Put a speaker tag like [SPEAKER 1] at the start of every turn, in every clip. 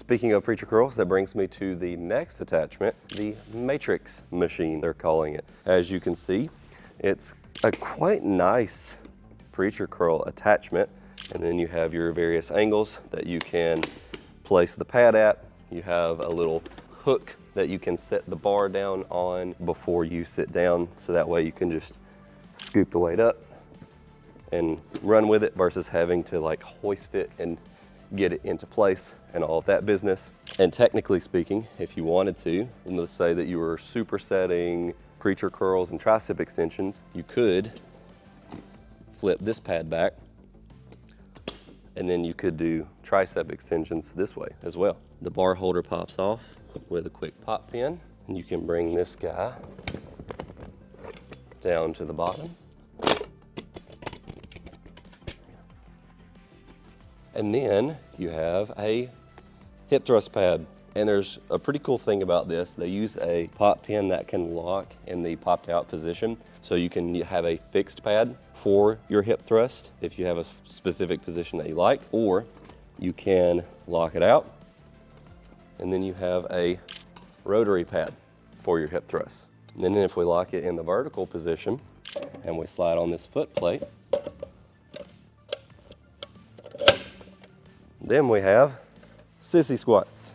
[SPEAKER 1] Speaking of preacher curls, that brings me to the next attachment, the matrix machine, they're calling it. As you can see, it's a quite nice preacher curl attachment. And then you have your various angles that you can place the pad at. You have a little hook that you can set the bar down on before you sit down, so that way you can just scoop the weight up and run with it versus having to like hoist it and get it into place and all of that business. And technically speaking, if you wanted to, let's say that you were supersetting preacher curls and tricep extensions, you could flip this pad back, and then you could do tricep extensions this way as well. The bar holder pops off with a quick pop pin, and you can bring this guy down to the bottom. And then you have a hip thrust pad. And there's a pretty cool thing about this. They use a pop pin that can lock in the popped out position. So you can have a fixed pad for your hip thrust if you have a specific position that you like, or you can lock it out. And then you have a rotary pad for your hip thrust. And then if we lock it in the vertical position and we slide on this foot plate, then we have sissy squats.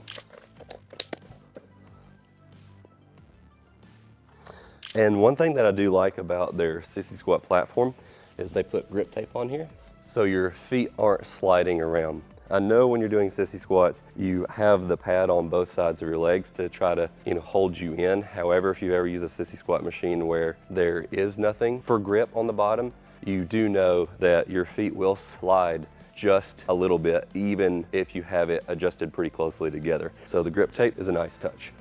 [SPEAKER 1] And one thing that I do like about their sissy squat platform is they put grip tape on here so your feet aren't sliding around. I know when you're doing sissy squats, you have the pad on both sides of your legs to try to, hold you in. However, if you ever use a sissy squat machine where there is nothing for grip on the bottom, you do know that your feet will slide just a little bit, even if you have it adjusted pretty closely together. So the grip tape is a nice touch.